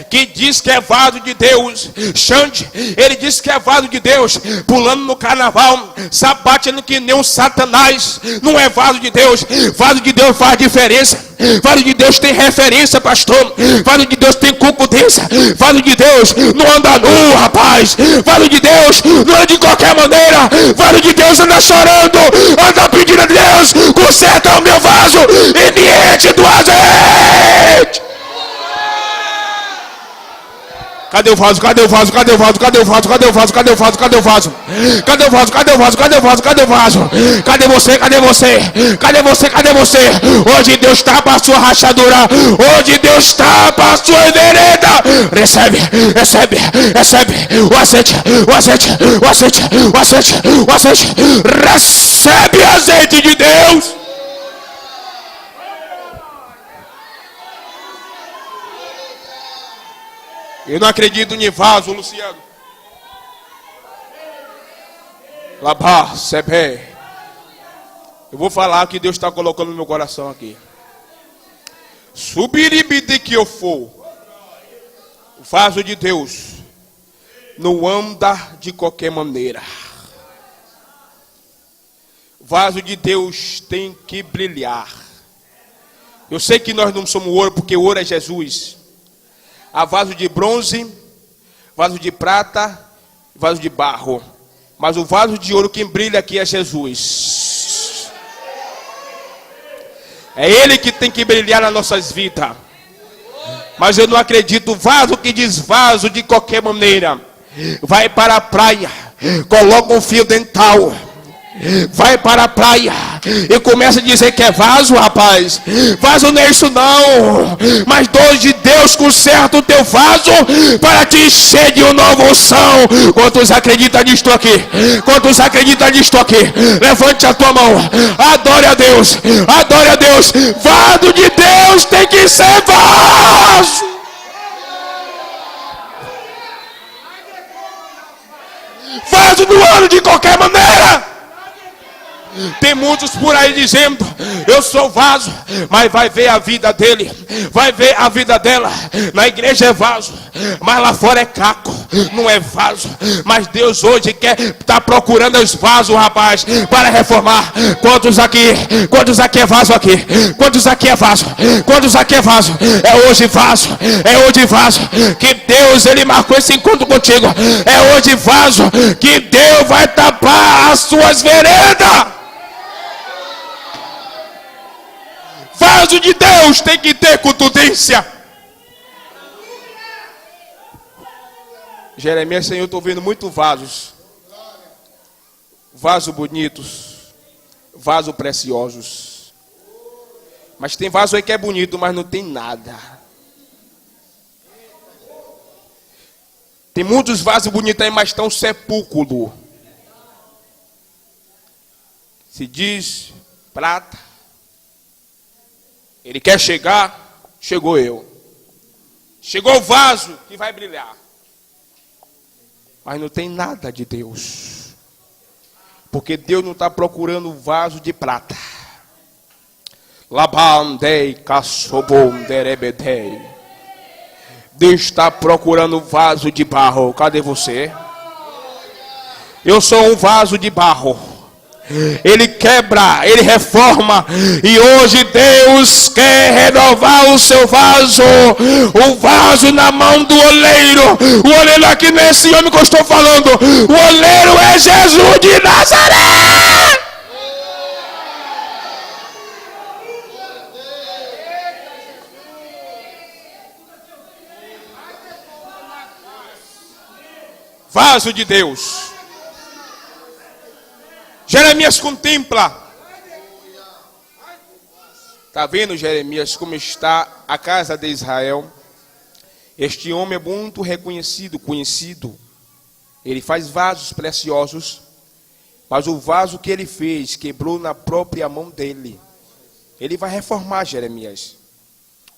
que diz que é vaso de Deus. Xande, ele diz que é vaso de Deus, pulando no carnaval, sapateando que nem um satanás. Não é vaso de Deus. Vaso de Deus faz diferença. Vaso de Deus tem referência, pastor. Vaso de Deus tem concordância. Vaso de Deus não anda nu, rapaz. Vaso de Deus não anda de qualquer maneira. Vaso de Deus anda chorando, anda pedindo a Deus: conserta o meu vaso e me enche do azeite. Cadê o vaso? Cadê o vaso? Cadê o vaso? Cadê o vaso? Cadê o vaso? Cadê o vaso? Cadê o vaso? Cadê o vaso? Cadê o vaso? Cadê o vaso? Cadê o vaso? Cadê você? Cadê você? Cadê você? Cadê você? Hoje Deus está para a sua rachadura. Hoje Deus está para a sua vereda. Recebe, recebe, recebe o azeite, o azeite, o azeite, o azeite, o azeite. Recebe o azeite de Deus. Eu não acredito em vaso, Luciano. Labá, Sebe. Eu vou falar o que Deus está colocando no meu coração aqui. Subiribide que eu for. O vaso de Deus não anda de qualquer maneira. O vaso de Deus tem que brilhar. Eu sei que nós não somos ouro, porque ouro é Jesus. Há vaso de bronze, vaso de prata, vaso de barro. Mas o vaso de ouro que brilha aqui é Jesus. É Ele que tem que brilhar nas nossas vidas. Mas eu não acredito. Vaso que diz vaso de qualquer maneira, vai para a praia, coloca um fio dental vai para a praia e começa a dizer que é vaso, rapaz. Vaso não é isso não, mas dor de Deus conserta o teu vaso para te encher de uma nova unção. Quantos acreditam nisto aqui? Quantos acreditam nisto aqui? Levante a tua mão, adore a Deus, adore a Deus. Vaso de Deus tem que ser vaso. Vaso do ano de qualquer maneira. Tem muitos por aí dizendo, eu sou vaso, mas vai ver a vida dele, vai ver a vida dela. Na igreja é vaso, mas lá fora é caco, não é vaso. Mas Deus hoje está procurando os vasos, rapaz, para reformar. Quantos aqui é vaso aqui? Quantos aqui é vaso? Quantos aqui é vaso? É hoje vaso, é hoje vaso, que Deus ele marcou esse encontro contigo. É hoje vaso, que Deus vai tapar as suas veredas. Vaso de Deus tem que ter contundência. Jeremias, Senhor, eu estou vendo muito vasos. Vasos bonitos. Vasos preciosos. Mas tem vaso aí que é bonito, mas não tem nada. Tem muitos vasos bonitos aí, mas estão sepulcro. Se diz prata. Ele quer chegar, chegou eu. Chegou o vaso que vai brilhar. Mas não tem nada de Deus. Porque Deus não está procurando vaso de prata. Labandei, kassobonderebedei. Deus está procurando vaso de barro. Cadê você? Eu sou um vaso de barro. Ele quebra, ele reforma. E hoje Deus quer renovar o seu vaso. O vaso na mão do oleiro. O oleiro aqui nesse homem que eu estou falando. O oleiro é Jesus de Nazaré. Vaso de Deus. Jeremias contempla. Está vendo, Jeremias, como está a casa de Israel? Este homem é muito reconhecido, conhecido. Ele faz vasos preciosos, mas o vaso que ele fez quebrou na própria mão dele. Ele vai reformar, Jeremias.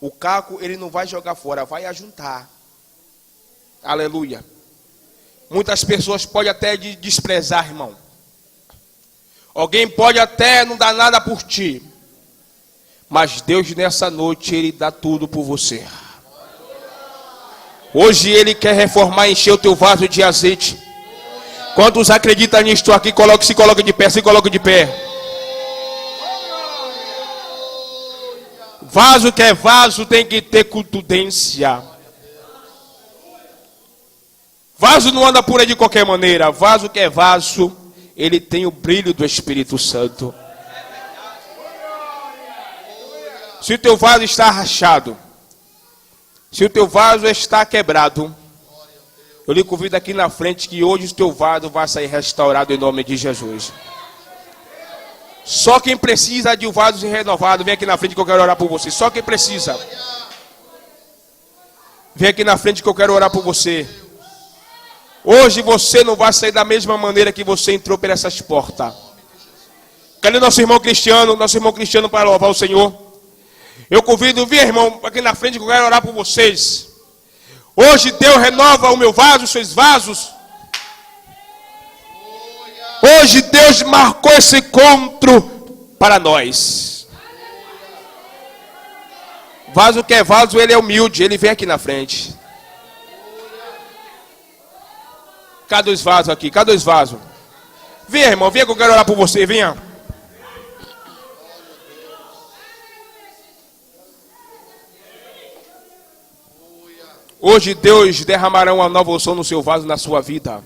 O caco ele não vai jogar fora, vai ajuntar. Aleluia. Muitas pessoas podem até desprezar, irmão. Alguém pode até não dar nada por ti. Mas Deus nessa noite, Ele dá tudo por você. Hoje Ele quer reformar, encher o teu vaso de azeite. Quantos acreditam nisto aqui? Se coloque de pé, se coloque de pé. Vaso que é vaso tem que ter contundência. Vaso não anda por aí de qualquer maneira. Vaso que é vaso, ele tem o brilho do Espírito Santo. Se o teu vaso está rachado, se o teu vaso está quebrado, eu lhe convido aqui na frente que hoje o teu vaso vai sair restaurado em nome de Jesus. Só quem precisa de um vaso renovado, vem aqui na frente que eu quero orar por você. Só quem precisa. Vem aqui na frente que eu quero orar por você. Hoje você não vai sair da mesma maneira que você entrou por essas portas. Cadê nosso irmão Cristiano? Nosso irmão Cristiano para louvar o Senhor. Eu convido, vem irmão, aqui na frente que eu quero orar por vocês. Hoje Deus renova o meu vaso, os seus vasos. Hoje Deus marcou esse encontro para nós. Vaso que é vaso, ele é humilde, ele vem aqui na frente. Cadê os vasos aqui? Cadê os vasos? Vem, irmão, vem que eu quero orar por você, venha. Hoje Deus derramará uma nova unção no seu vaso, na sua vida.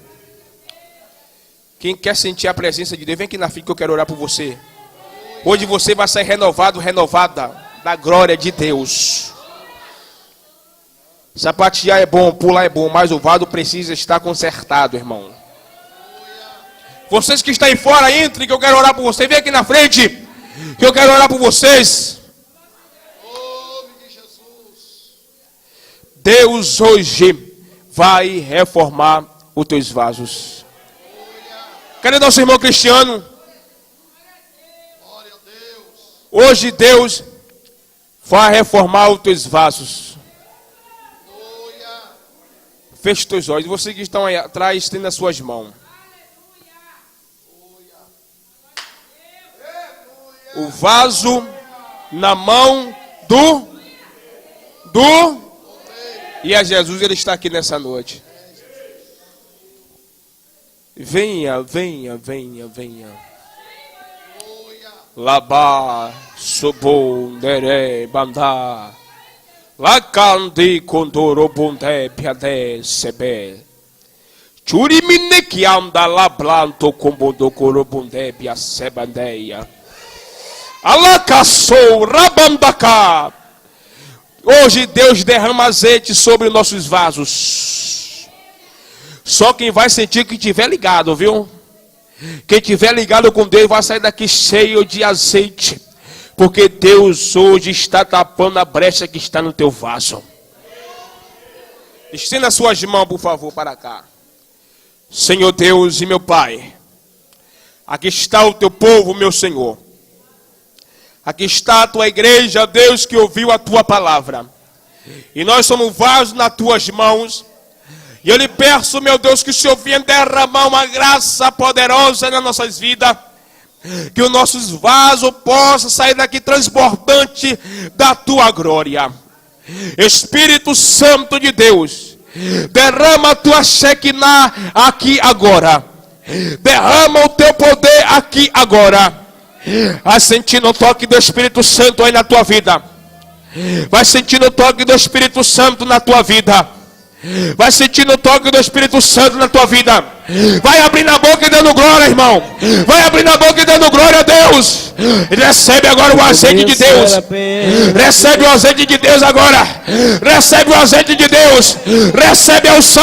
Quem quer sentir a presença de Deus, vem aqui na frente que eu quero orar por você. Hoje você vai sair renovado, renovada da glória de Deus. Sapatear é bom, pular é bom, mas o vaso precisa estar consertado, irmão. Vocês que estão aí fora, entrem, que eu quero orar por vocês. Vem aqui na frente, que eu quero orar por vocês. Deus hoje vai reformar os teus vasos. Cadê nosso irmão Cristiano? Hoje Deus vai reformar os teus vasos. Feche os teus olhos. Vocês que estão aí atrás, estenda as suas mãos. O vaso na mão do e a Jesus, ele está aqui nessa noite. Venha, venha, venha, venha. Labá, sobondere, bandá. Lacandi condoro bonde piade sebe. Churimine que anda lablanto combodo corobonde pia sebandeia. Alacaçou, rabandacá. Hoje Deus derrama azeite sobre nossos vasos. Só quem vai sentir que estiver ligado, viu? Quem estiver ligado com Deus vai sair daqui cheio de azeite. Porque Deus hoje está tapando a brecha que está no teu vaso. Estenda suas mãos, por favor, para cá. Senhor Deus e meu Pai. Aqui está o teu povo, meu Senhor. Aqui está a tua igreja, Deus, que ouviu a tua palavra. E nós somos vasos nas tuas mãos. E eu lhe peço, meu Deus, que o Senhor venha derramar uma graça poderosa nas nossas vidas. Que os nossos vasos possam sair daqui transbordante da tua glória. Espírito Santo de Deus, derrama a tua Shekinah aqui agora. Derrama o teu poder aqui agora. Vai sentindo o toque do Espírito Santo aí na tua vida. Vai sentindo o toque do Espírito Santo na tua vida. Vai sentindo o toque do Espírito Santo na tua vida. Vai abrindo a boca e dando glória, irmão. Vai abrindo a boca e dando glória a Deus. Recebe agora o azeite de Deus. Recebe o azeite de Deus agora. Recebe o azeite de Deus. Recebe a unção.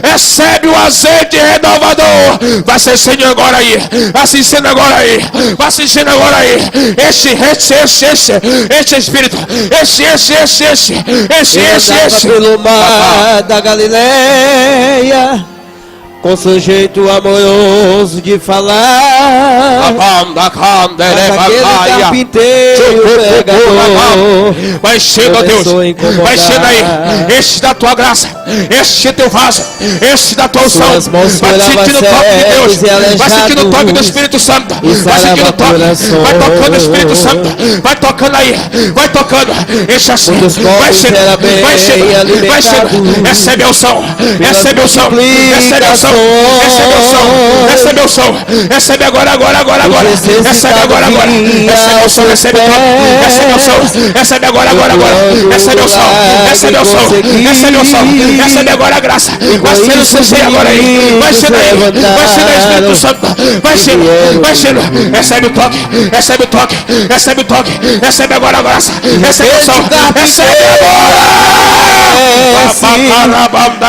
Recebe o azeite renovador. Vai se enchendo agora aí. Vai se enchendo agora aí. Vai se enchendo agora aí. Este Espírito. Este. Pelo mar da Galileia, com seu jeito amoroso de falar, aquele carpinteiro pregador, vai enchendo, Deus, vai enchendo aí, enche da tua graça, enche teu vaso, enche da tua unção, vai sentindo o toque de Deus, vai sentindo o toque do Espírito Santo, vai sentindo o toque, vai tocando o Espírito Santo, vai tocando aí, vai tocando, enche assim, vai enchendo, vai enchendo, vai enchendo, recebe a unção, recebe a unção, recebe a unção. Recebe o som, recebe o som, recebe agora, recebe agora, recebe o som, recebe o som, recebe o som, recebe agora, recebe o som, recebe o som, recebe o som, recebe agora a graça, vai sendo cheio agora aí, vai sendo aí, vai sendo aí, Espírito Santo, vai sendo, recebe o toque, recebe o toque, recebe o toque, recebe agora a graça, recebe o som, recebe agora,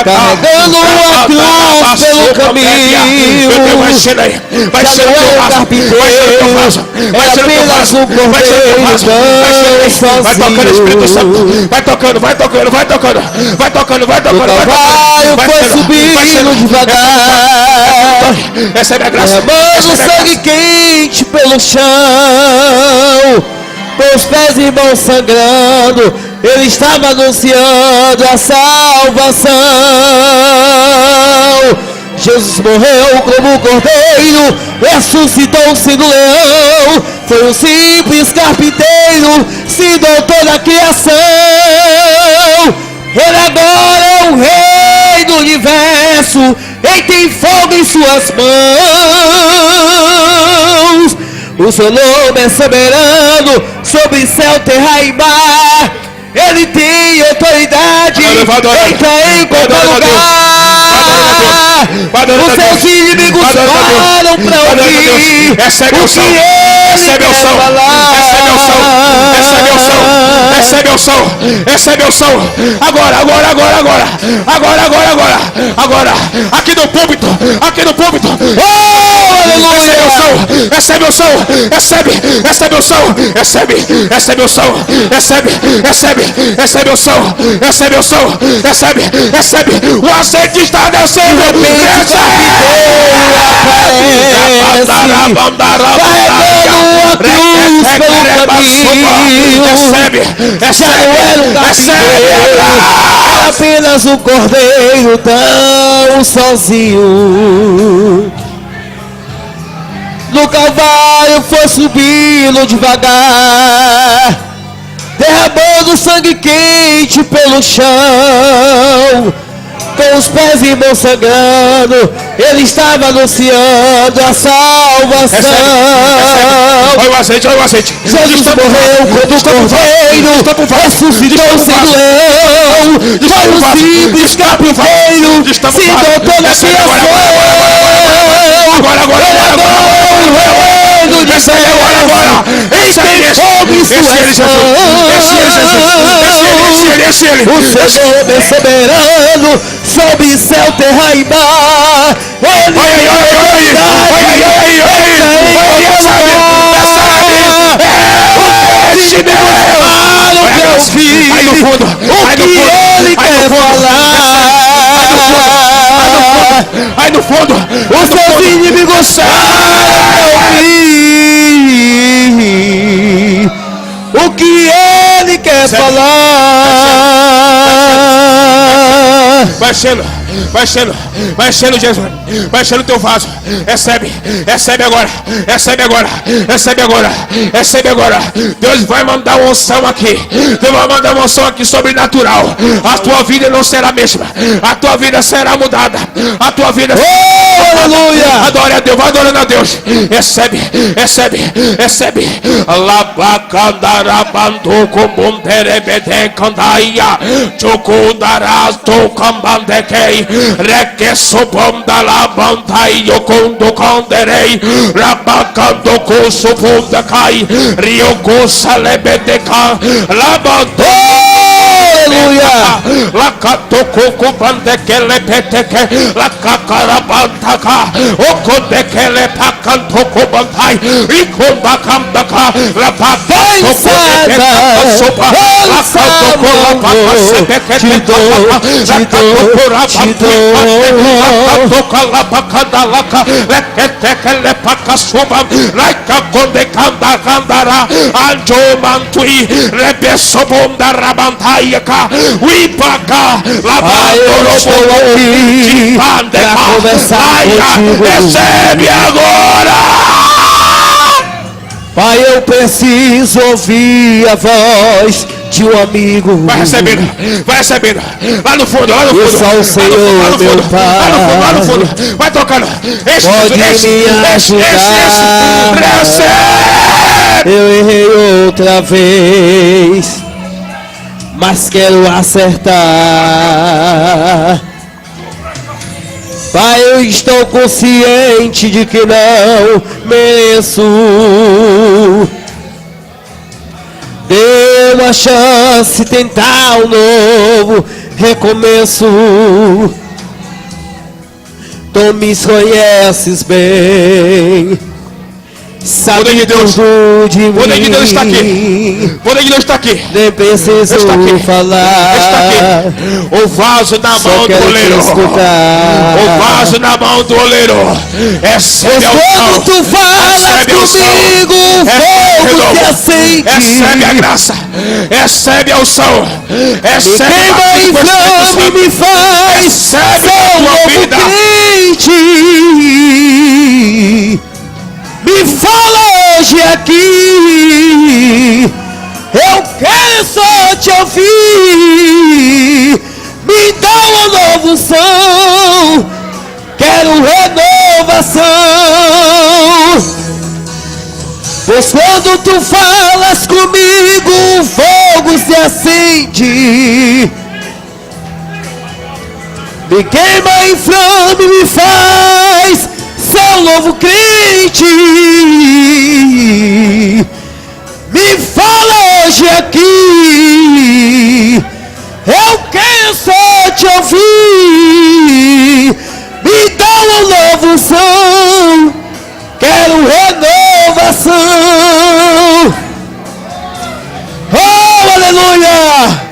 carregando a cruz pelo caminho. Vai sendo aí, vai sendo teu vaso, vai sendo teu vaso, vai sendo teu vaso, vai tocando Espírito Santo, vai tocando, vai tocando, vai tocando, vai tocando, vai tocando, vai tocando, vai subindo devagar, recebe a graça, derramando sangue quente pelo chão, com os pés e mãos sangrando, ele estava anunciando a salvação. Jesus morreu como cordeiro, ressuscitou-se do leão, foi um simples carpinteiro, se doutor da criação. Ele agora é o rei do universo, ele tem fogo em suas mãos. O seu nome é soberano, sobre céu, terra e mar. Ele tem autoridade, entra em qualquer lugar. Os seus inimigos param para ouvir. Recebe o som. Recebe o som. Recebe o som. Recebe o som. Agora. Aqui no púlpito. Oh, aleluia. Recebe o som. Recebe o som. Recebe o som. O azeite está descendo. Era apenas um cordeiro tão sozinho. No Calvário foi subindo devagar, derramando sangue quente pelo chão. Com os pés e mãos sangrando, ele estava anunciando a salvação. Olha o azeite. Jesus morreu como cordeiro, ressuscitou sendo leão. Foi um simples carpinteiro, se doutou na criação. Agora. Esse ele. O Senhor é soberano sobre céu, terra e mar. Ele Vai no fundo. Ele quer falar. Vai no fundo. Os seus inimigos sabem o que ele quer falar. Vai enchendo, Jesus. Vai enchendo o teu vaso. Recebe agora. Deus vai mandar uma unção aqui. Sobrenatural. A tua vida não será a mesma. A tua vida será mudada. A tua vida aleluia. Adore a Deus, vai adorando a Deus. Recebe. Alabacandarabando com berebede candaia. Chokundarazto cambandekei. Requesobonda la bantai yokondo kanderei. Rabacando com subunda cai. Riogo salebedeka. Labando. Aleluia. La catoko bandekele peteke. La kakarabantaka. Okondekele pakantoko bantai. Ikonda kandaka. La patoko sopa. La katoko la pakasebeke. Toca la pacada laca, lequeteca le pacasuba, like conde canda candara, anjo mantui, rebesobonda rabantaiaca, uipaca, lavando aqui para conversar contigo. Recebe agora. Pai, eu preciso ouvir a voz de um amigo. Vai recebendo. Lá no fundo. Só o Senhor, meu Pai. Lá no fundo. Vai tocando. Pode me ajudar. Recebe. Eu errei outra vez, mas quero acertar. Pai, eu estou consciente de que não mereço. Dê uma chance, tentar um novo recomeço. Tu me conheces bem. Sabe tudo de mim. Poder de Deus está aqui. Nem preciso falar. O vaso na mão do oleiro. O vaso na mão do oleiro. Recebe a unção. Quando tu falas comigo, fogo se acende. Recebe a graça. Recebe a unção. Recebe a inflame, me faz. Recebe a tua vida. Me fala hoje aqui. Eu quero só te ouvir. Me dá uma nova unção. Quero renovação. Pois quando tu falas comigo, o fogo se acende. Me queima, inflame, me faz sou um novo crente. Me fala hoje aqui. Eu quero só te ouvir. Me dá um novo som. Quero renovação. Oh, aleluia.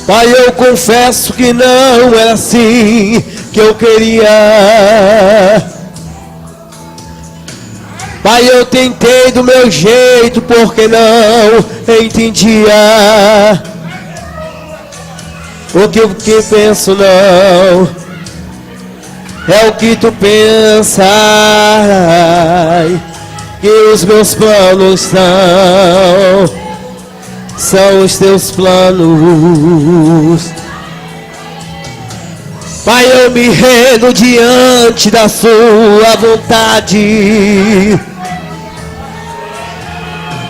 Pai, eu confesso que não era assim que eu queria. Pai, eu tentei do meu jeito porque não entendia o que penso não é o que tu pensas, que os meus planos são os teus planos. Pai, eu me rendo diante da sua vontade.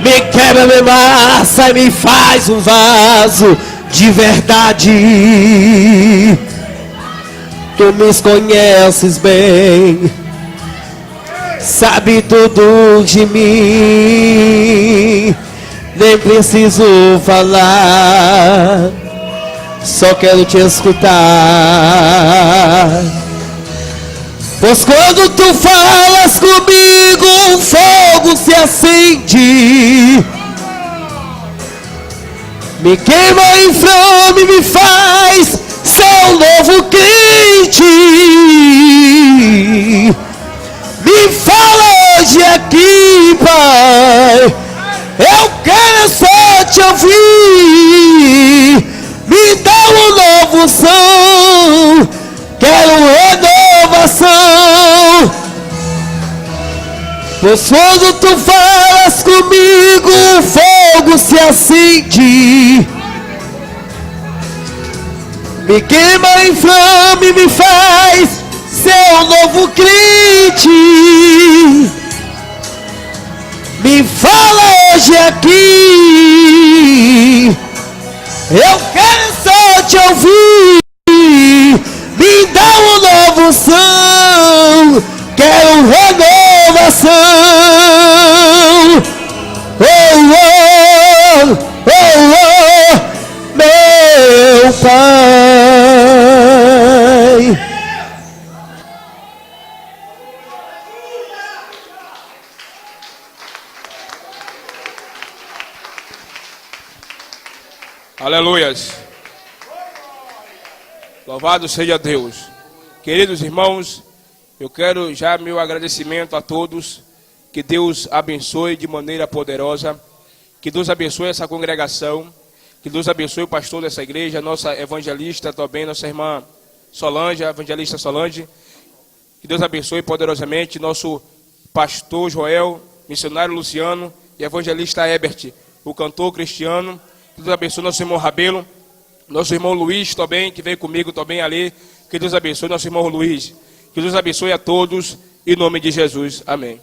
Me quebra, me massa e me faz um vaso de verdade. Tu me conheces bem, sabe tudo de mim. Nem preciso falar, só quero te escutar. Pois quando tu falas comigo, um fogo se acende. Me queima em fome, me faz ser um novo crente. Me fala hoje aqui, Pai. Eu quero só te ouvir. Me dá um novo som. Quero renovação. Pois quando tu falas comigo, o fogo se acende. Me queima em flame, me faz ser um novo crente. Me fala hoje aqui. Eu quero só te ouvir. Me dá um novo som. Quero renovação. Oh, oh, oh, oh, meu Pai. Aleluias. Louvado seja Deus. Queridos irmãos, eu quero já meu agradecimento a todos. Que Deus abençoe de maneira poderosa. Que Deus abençoe essa congregação. Que Deus abençoe o pastor dessa igreja, nossa evangelista também, nossa irmã Solange, a evangelista Solange. Que Deus abençoe poderosamente nosso pastor Joel, missionário Luciano e evangelista Ebert, o cantor Cristiano. Que Deus abençoe nosso irmão Rabelo, nosso irmão Luiz também, que veio comigo também ali. Que Deus abençoe nosso irmão Luiz. Que Deus abençoe a todos, em nome de Jesus. Amém.